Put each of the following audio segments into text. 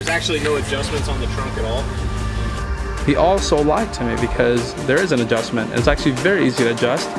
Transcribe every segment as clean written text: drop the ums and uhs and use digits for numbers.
There's actually no adjustments on the trunk at all. He also lied to me because there is an adjustment. It's actually very easy to adjust.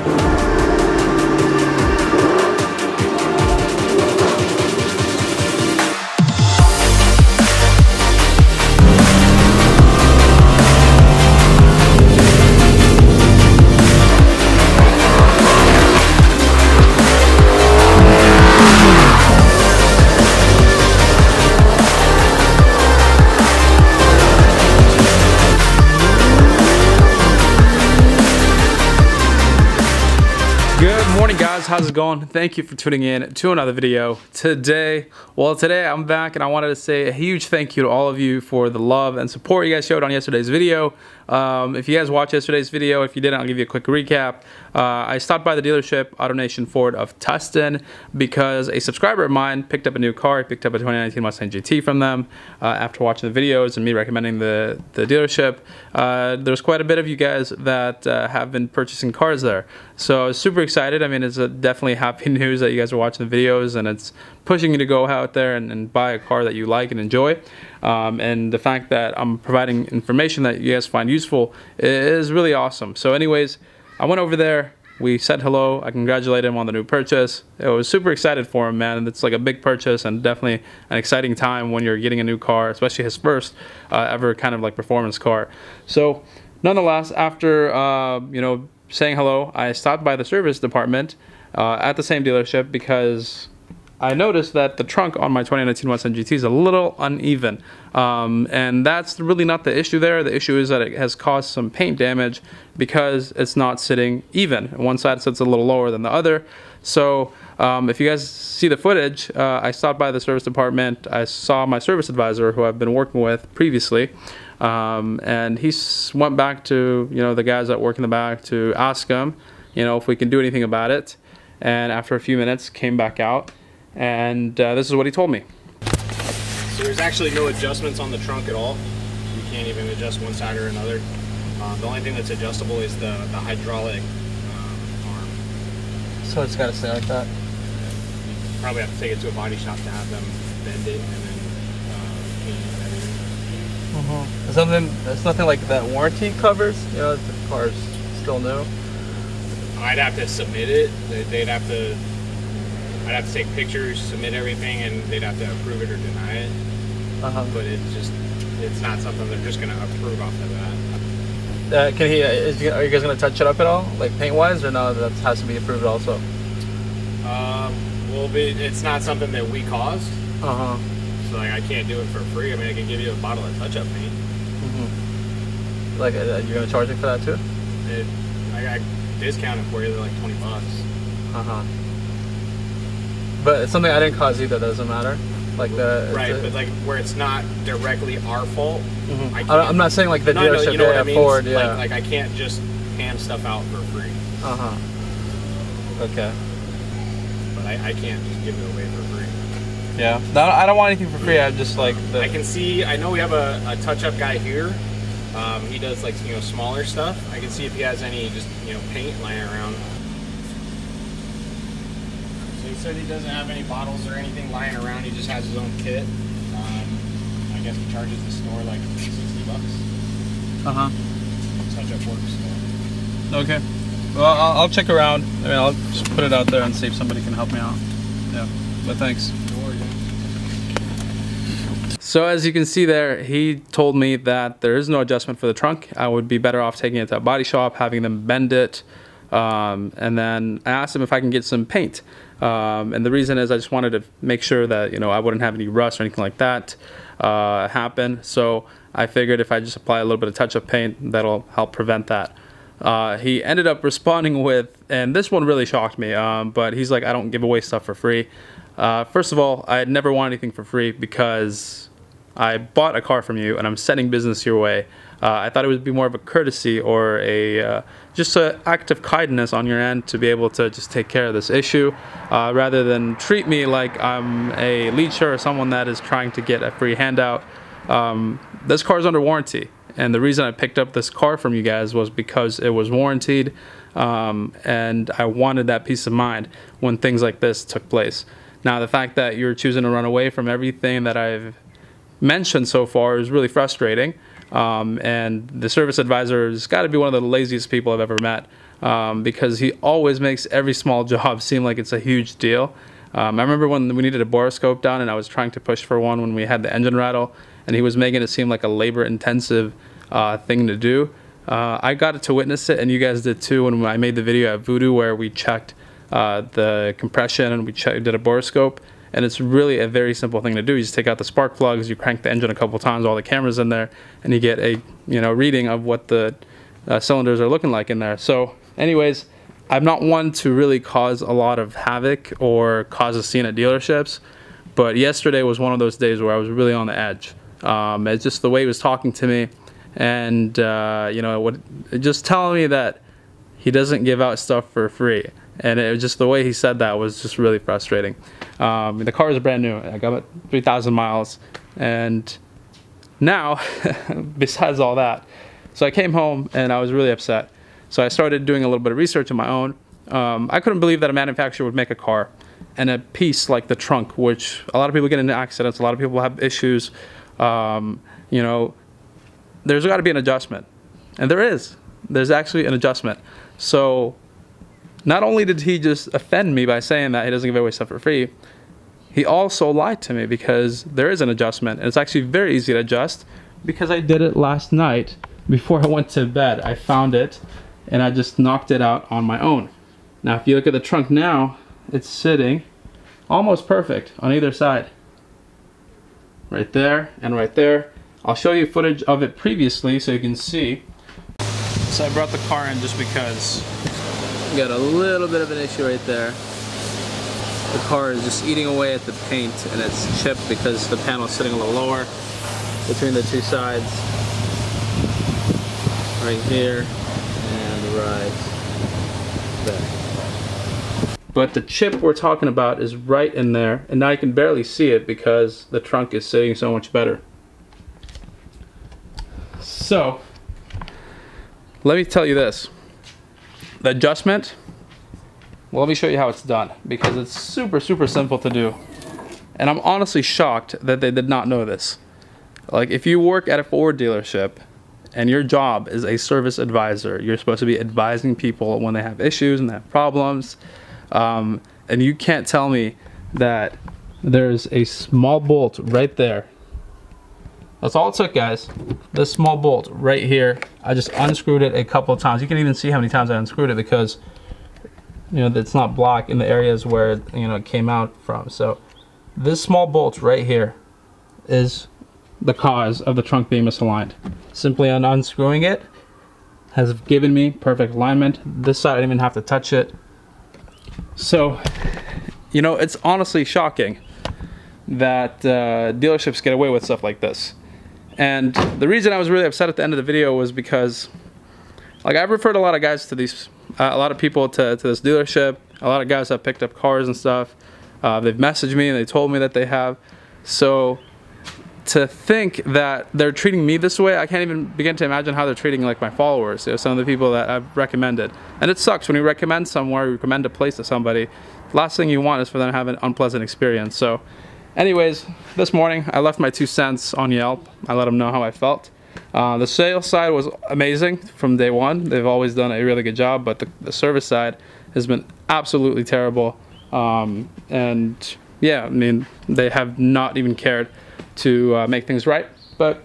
How's it going? Thank you for tuning in to another video. Today I'm back and I wanted to say a huge thank you to all of you for the love and support you guys showed on yesterday's video. If you guys watched yesterday's video, if you didn't, I'll give you a quick recap. I stopped by the dealership, AutoNation Ford of Tustin, because a subscriber of mine picked up a new car. He picked up a 2019 Mustang GT from them after watching the videos and me recommending the dealership. There's quite a bit of you guys that have been purchasing cars there. So I was super excited. I mean, it's definitely happy news that you guys are watching the videos and it's pushing you to go out there and buy a car that you like and enjoy. And the fact that I'm providing information that you guys find useful is really awesome. So anyways, I went over there, we said hello, I congratulated him on the new purchase. I was super excited for him, man. It's like a big purchase and definitely an exciting time when you're getting a new car, especially his first ever kind of like performance car. So nonetheless, after you know, saying hello, I stopped by the service department at the same dealership because I noticed that the trunk on my 2019 Mustang GT is a little uneven, and that's really not the issue there. The issue is that it has caused some paint damage because it's not sitting even. One side sits a little lower than the other. So if you guys see the footage, I stopped by the service department. I saw my service advisor, who I've been working with previously, and he went back to, you know, the guys that work in the back to ask them, you know, if we can do anything about it. And after a few minutes, came back out. And this is what he told me. So there's actually no adjustments on the trunk at all. You can't even adjust one side or another. The only thing that's adjustable is the hydraulic arm. So it's got to stay like that? You probably have to take it to a body shop to have them bend it and then paint it and everything. There's nothing like that warranty covers? You know, the car's still new? I'd have to submit it. I'd have to take pictures, submit everything, and they'd have to approve it or deny it. But it's not something they're just going to approve off of that. Are you guys going to touch it up at all, like paint-wise, or no, that has to be approved also? Well, it's not something that we caused. So like, I can't do it for free. I mean, I can give you a bottle of touch-up paint. Like, you're going to charge me for that too? I discount it for you. They're like $20. But it's something I didn't cause either. Doesn't matter. Like but like where it's not directly our fault. I'm not saying like the dealership. You know what I mean? Ford, yeah. Like I can't just hand stuff out for free. Okay. But I can't just give it away for free. Yeah. No, I don't want anything for free. I just like I can see. I know we have a touch-up guy here. He does like, you know, smaller stuff. I can see if he has any just, you know, paint lying around. So he said he doesn't have any bottles or anything lying around. He just has his own kit. I guess he charges the store like $60. Touch-up work store. Okay. Well, I'll check around. I mean, I'll just put it out there and see if somebody can help me out. Yeah. But thanks. So as you can see there, he told me that there is no adjustment for the trunk. I would be better off taking it to a body shop, having them bend it, and then I asked him if I can get some paint. And the reason is I just wanted to make sure that, you know, I wouldn't have any rust or anything like that happen. So I figured if I just apply a little bit of touch-up paint, that'll help prevent that. He ended up responding with, and this one really shocked me, but he's like, I don't give away stuff for free. First of all, I never want anything for free because I bought a car from you and I'm sending business your way. I thought it would be more of a courtesy or a just an act of kindness on your end to be able to just take care of this issue rather than treat me like I'm a leecher or someone that is trying to get a free handout. This car is under warranty, and the reason I picked up this car from you guys was because it was warranted, and I wanted that peace of mind when things like this took place. Now, the fact that you're choosing to run away from everything that I've mentioned so far is really frustrating. And the service advisor has got to be one of the laziest people I've ever met, because he always makes every small job seem like it's a huge deal. I remember when we needed a borescope done and I was trying to push for one when we had the engine rattle, and he was making it seem like a labor-intensive thing to do. I got to witness it, and you guys did too, when I made the video at Voodoo where we checked the compression and we did a borescope. And it's really a very simple thing to do. You just take out the spark plugs, you crank the engine a couple times, all the cameras in there, and you get a reading of what the cylinders are looking like in there. So anyways, I'm not one to really cause a lot of havoc or cause a scene at dealerships, but yesterday was one of those days where I was really on the edge. It's just the way he was talking to me, and just telling me that he doesn't give out stuff for free. And it was just the way he said that was just really frustrating. The car is brand new. I got it 3,000 miles. And now, besides all that, so I came home and I was really upset. So I started doing a little bit of research on my own. I couldn't believe that a manufacturer would make a car and a piece like the trunk, which a lot of people get into accidents, a lot of people have issues. There's got to be an adjustment. And there is. There's actually an adjustment. So not only did he just offend me by saying that he doesn't give away stuff for free, he also lied to me, because there is an adjustment. And it's actually very easy to adjust, because I did it last night before I went to bed. I found it and I just knocked it out on my own. Now if you look at the trunk now, it's sitting almost perfect on either side. Right there and right there. I'll show you footage of it previously so you can see. So I brought the car in just because we got a little bit of an issue right there. The car is just eating away at the paint, and it's chipped because the panel is sitting a little lower between the two sides. Right here and right there. But the chip we're talking about is right in there, and now you can barely see it because the trunk is sitting so much better. So let me tell you this. The adjustment, well, let me show you how it's done, because it's super simple to do. And I'm honestly shocked that they did not know this. Like, if you work at a Ford dealership and your job is a service advisor, you're supposed to be advising people when they have issues and they have problems, and you can't tell me that there's a small bolt right there. That's all it took, guys. This small bolt right here, I just unscrewed it a couple of times. You can even see how many times I unscrewed it, because it's not blocked in the areas where it came out from. So this small bolt right here is the cause of the trunk being misaligned. Simply unscrewing it has given me perfect alignment. This side I didn't even have to touch it. So it's honestly shocking that dealerships get away with stuff like this. And the reason I was really upset at the end of the video was because, like, I've referred a lot of guys to these, a lot of people to this dealership. A lot of guys have picked up cars and stuff. They've messaged me and they told me that they have. So to think that they're treating me this way, I can't even begin to imagine how they're treating like my followers. Some of the people that I've recommended. And it sucks when you recommend somewhere, you recommend a place to somebody. The last thing you want is for them to have an unpleasant experience. So anyways, this morning I left my 2 cents on Yelp. I let them know how I felt. The sales side was amazing from day one. They've always done a really good job, but the service side has been absolutely terrible. And yeah, I mean, they have not even cared to make things right. But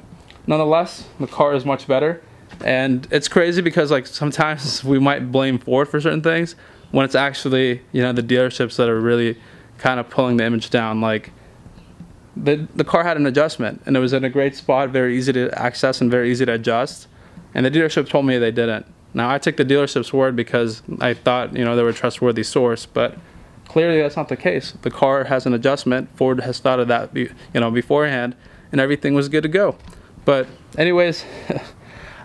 nonetheless, the car is much better. And it's crazy because, like, sometimes we might blame Ford for certain things when it's actually, the dealerships that are really kind of pulling the image down. Like, the car had an adjustment and it was in a great spot, very easy to access and very easy to adjust, and the dealership told me they didn't. Now I took the dealership's word because I thought they were a trustworthy source, but clearly that's not the case. The car has an adjustment. Ford has thought of that beforehand, and everything was good to go. But anyways,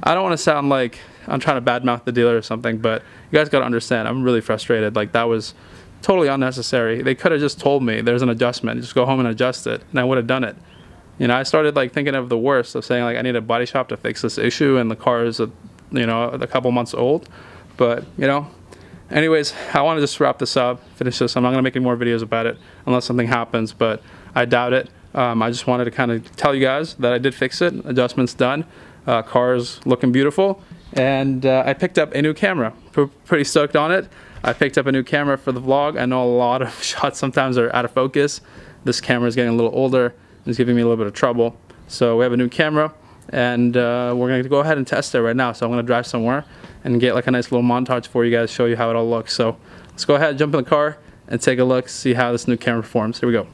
I don't want to sound like I'm trying to badmouth the dealer or something, but you guys got to understand, I'm really frustrated. Like, that was totally unnecessary. They could have just told me there's an adjustment, just go home and adjust it, and I would have done it. I started like thinking of the worst, of saying like I need a body shop to fix this issue, and the car is a couple months old. But anyways, I want to just wrap this up, finish this. I'm not going to make any more videos about it unless something happens, but I doubt it. I just wanted to kind of tell you guys that I did fix it. Adjustments done. Car's looking beautiful. And I picked up a new camera. Pretty stoked on it. I picked up a new camera for the vlog. I know a lot of shots sometimes are out of focus. This camera is getting a little older. It's giving me a little bit of trouble. So we have a new camera, and we're going to go ahead and test it right now. So I'm going to drive somewhere and get like a nice little montage for you guys, show you how it all looks. So let's go ahead, jump in the car, and take a look, see how this new camera performs. Here we go.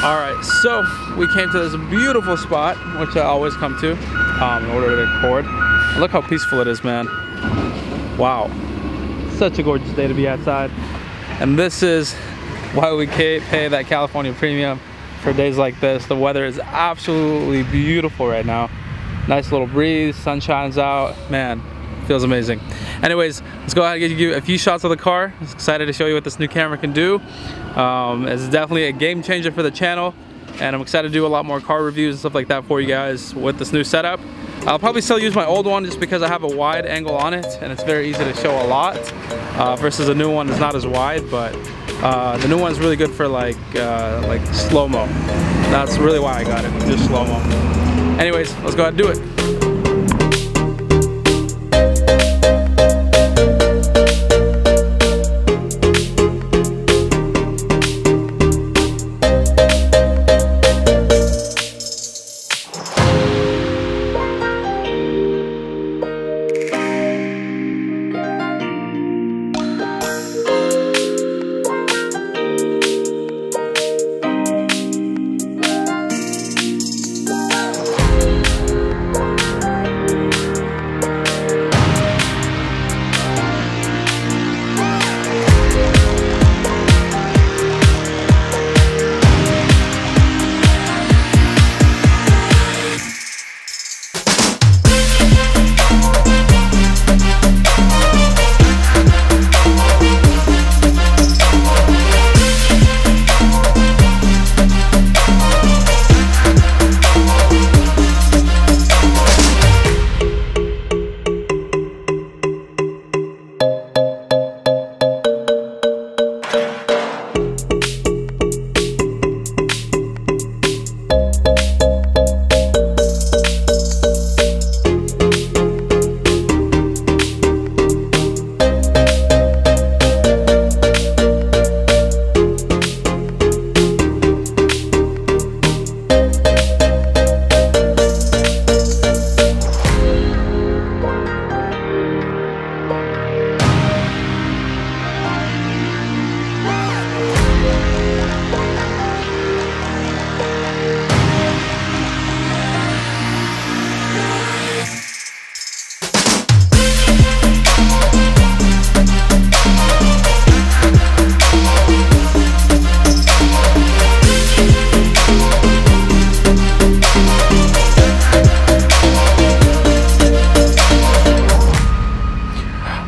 Alright, so we came to this beautiful spot, which I always come to in order to record. Look how peaceful it is, man. Wow. Such a gorgeous day to be outside. And this is why we pay that California premium for days like this. The weather is absolutely beautiful right now. Nice little breeze, sun shines out. Man, feels amazing. Anyways, let's go ahead and give you a few shots of the car. I'm excited to show you what this new camera can do. It's definitely a game changer for the channel, and I'm excited to do a lot more car reviews and stuff like that for you guys with this new setup. I'll probably still use my old one just because I have a wide angle on it and it's very easy to show a lot, versus a new one that's not as wide, but the new one is really good for like slow-mo. That's really why I got it, just slow-mo. Anyways, let's go ahead and do it.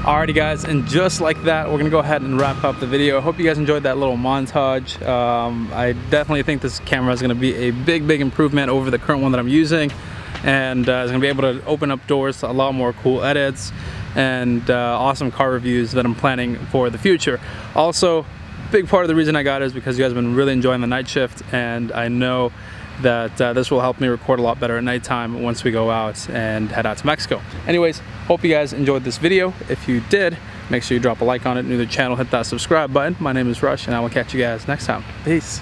Alrighty guys, and just like that, we're gonna go ahead and wrap up the video. I hope you guys enjoyed that little montage. I definitely think this camera is gonna be a big improvement over the current one that I'm using, and it's gonna be able to open up doors to a lot more cool edits. and awesome car reviews that I'm planning for the future. Also, big part of the reason I got it is because you guys have been really enjoying the night shift, and I know that this will help me record a lot better at nighttime once we go out and head out to Mexico. Anyways, hope you guys enjoyed this video. If you did, make sure you drop a like on it, new to the channel, hit that subscribe button. My name is Rush, and I will catch you guys next time. Peace.